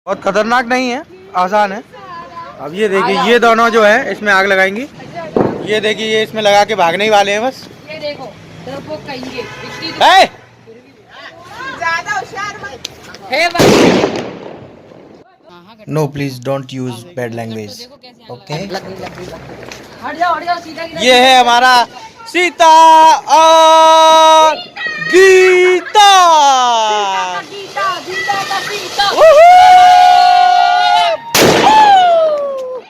बहुत खतरनाक नहीं है, आसान है। अब ये देखिए, ये दोनों जो है इसमें आग लगाएंगी। ये देखिए, ये इसमें लगा के भागने ही वाले हैं बस। ये देखो डरपोक कहेंगे ज्यादा होशियार है भाई। No please don't use bad language, okay. हट जाओ सीधा। ये है हमारा सीता और